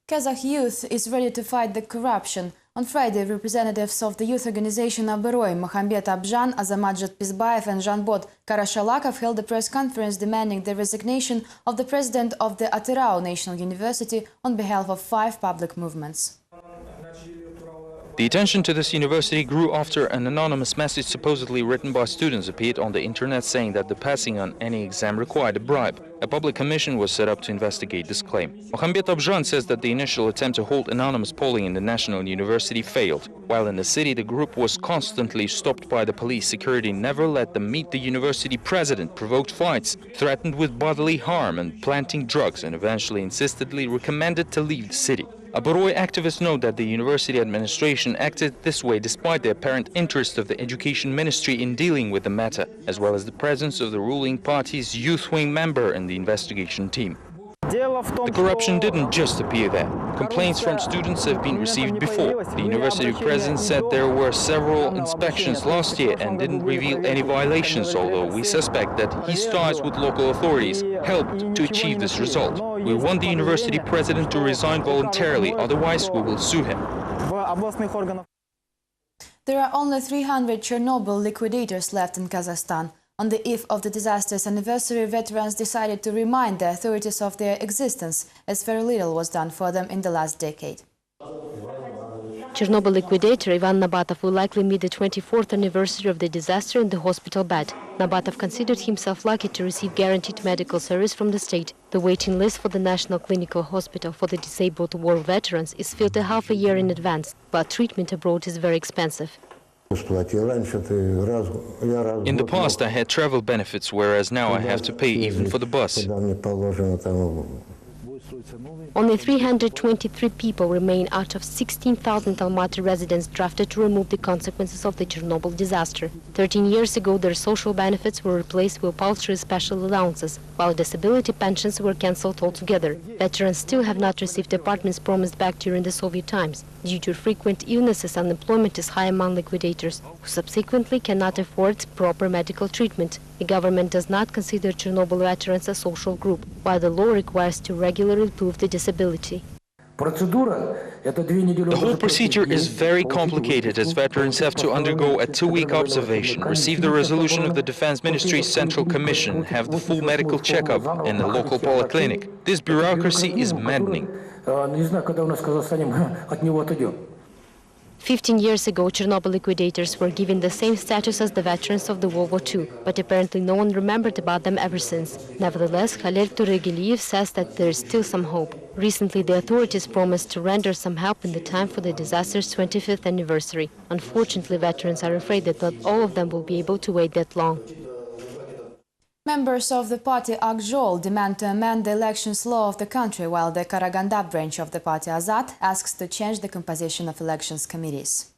Kazakh youth is ready to fight the corruption. On Friday, representatives of the youth organization Aberoy, Mohammed Abjan, Azamat Jatpizbayev and Janbot Karashalakov held a press conference demanding the resignation of the president of the Atyrau National University on behalf of 5 public movements. The attention to this university grew after an anonymous message supposedly written by students appeared on the internet saying that the passing on any exam required a bribe. A public commission was set up to investigate this claim. Mohammed Abjan says that the initial attempt to hold anonymous polling in the National University failed. While in the city, the group was constantly stopped by the police. Security never let them meet the university president, provoked fights, threatened with bodily harm and planting drugs, and eventually insistently recommended to leave the city. Aberoy activists note that the university administration acted this way despite the apparent interest of the education ministry in dealing with the matter, as well as the presence of the ruling party's youth wing member in the investigation team. The corruption didn't just appear there. Complaints from students have been received before. The university president said there were several inspections last year and didn't reveal any violations, although we suspect that his ties with local authorities helped to achieve this result. We want the university president to resign voluntarily, otherwise we will sue him. There are only 300 Chernobyl liquidators left in Kazakhstan. On the eve of the disaster's anniversary, veterans decided to remind the authorities of their existence, as very little was done for them in the last decade. Chernobyl liquidator Ivan Nabatov will likely meet the 24th anniversary of the disaster in the hospital bed. Nabatov considered himself lucky to receive guaranteed medical service from the state. The waiting list for the National Clinical Hospital for the Disabled War Veterans is filled a half a year in advance, but treatment abroad is very expensive. In the past, I had travel benefits, whereas now I have to pay even for the bus. Only 323 people remain out of 16,000 Almaty residents drafted to remove the consequences of the Chernobyl disaster. 13 years ago, their social benefits were replaced with paltry special allowances, while disability pensions were cancelled altogether. Veterans still have not received apartments promised back during the Soviet times. Due to frequent illnesses, unemployment is high among liquidators, who subsequently cannot afford proper medical treatment. The government does not consider Chernobyl veterans a social group, while the law requires to regularly prove the disability. The whole procedure is very complicated, as veterans have to undergo a 2-week observation, receive the resolution of the Defense Ministry's Central Commission, have the full medical checkup in a local polyclinic. This bureaucracy is maddening. 15 years ago, Chernobyl liquidators were given the same status as the veterans of the World War II, but apparently no one remembered about them ever since. Nevertheless, Khalil Turegiliyev says that there is still some hope. Recently, the authorities promised to render some help in the time for the disaster's 25th anniversary. Unfortunately, veterans are afraid that not all of them will be able to wait that long. Members of the party Akjol demand to amend the elections law of the country, while the Karaganda branch of the party Azat asks to change the composition of elections committees.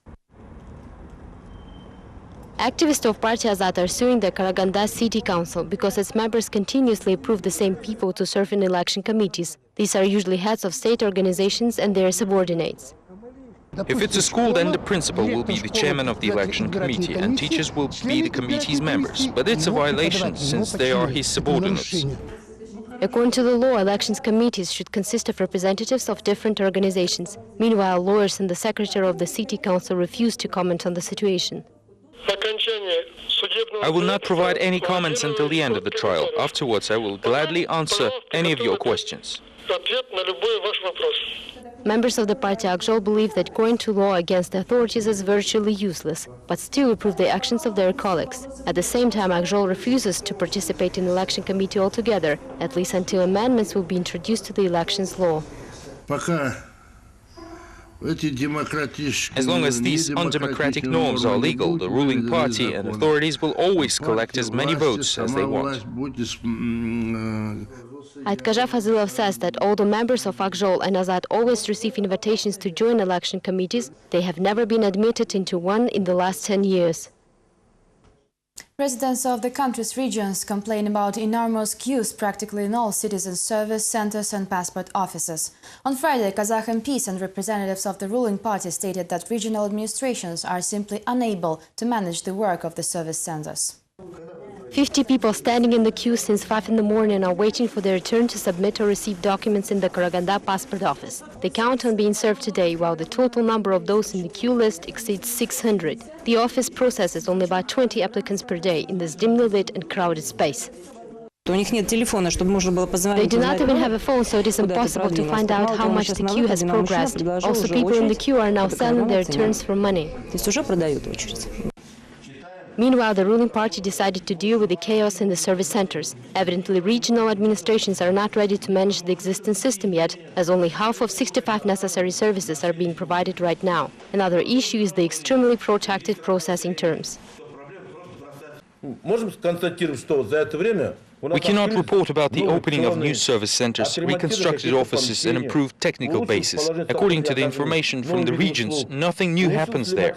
Activists of Party Azat are suing the Karaganda City Council because its members continuously approve the same people to serve in election committees. These are usually heads of state organizations and their subordinates. If it's a school, then the principal will be the chairman of the election committee and teachers will be the committee's members. But it's a violation, since they are his subordinates. According to the law, elections committees should consist of representatives of different organizations. Meanwhile, lawyers and the secretary of the city council refuse to comment on the situation. I will not provide any comments until the end of the trial. Afterwards, I will gladly answer any of your questions. Members of the party Akjol believe that going to law against the authorities is virtually useless, but still approve the actions of their colleagues. At the same time, Akjol refuses to participate in the election committee altogether, at least until amendments will be introduced to the elections law. As long as these undemocratic norms are legal, the ruling party and authorities will always collect as many votes as they want. Aytkaja Fazilov says that although members of Akjol and Azat always receive invitations to join election committees, they have never been admitted into one in the last 10 years. Residents of the country's regions complain about enormous queues practically in all citizen service centers and passport offices. On Friday, Kazakh MPs and representatives of the ruling party stated that regional administrations are simply unable to manage the work of the service centers. 50 people standing in the queue since 5 in the morning are waiting for their turn to submit or receive documents in the Karaganda passport office. They count on being served today, while the total number of those in the queue list exceeds 600. The office processes only about 20 applicants per day in this dimly lit and crowded space. They do not even have a phone, so it is impossible to find out how much the queue has progressed. Also, people in the queue are now selling their turns for money. Meanwhile, the ruling party decided to deal with the chaos in the service centers. Evidently, regional administrations are not ready to manage the existing system yet, as only half of 65 necessary services are being provided right now. Another issue is the extremely protracted processing terms. We cannot report about the opening of new service centers, reconstructed offices and improved technical bases. According to the information from the regions, nothing new happens there.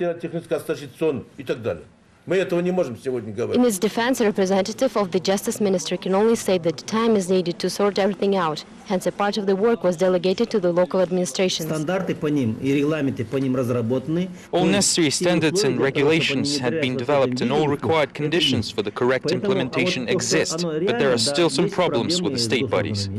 In its defense, a representative of the Justice Ministry can only say that time is needed to sort everything out. Hence, a part of the work was delegated to the local administrations. All necessary standards and regulations had been developed and all required conditions for the correct implementation exist, but there are still some problems with the state bodies.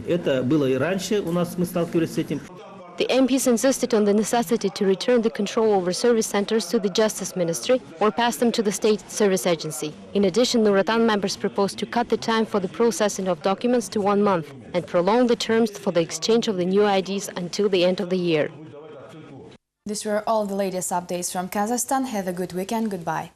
The MPs insisted on the necessity to return the control over service centers to the Justice Ministry or pass them to the State Service Agency. In addition, Nuratan members proposed to cut the time for the processing of documents to 1 month and prolong the terms for the exchange of the new IDs until the end of the year. These were all the latest updates from Kazakhstan. Have a good weekend. Goodbye.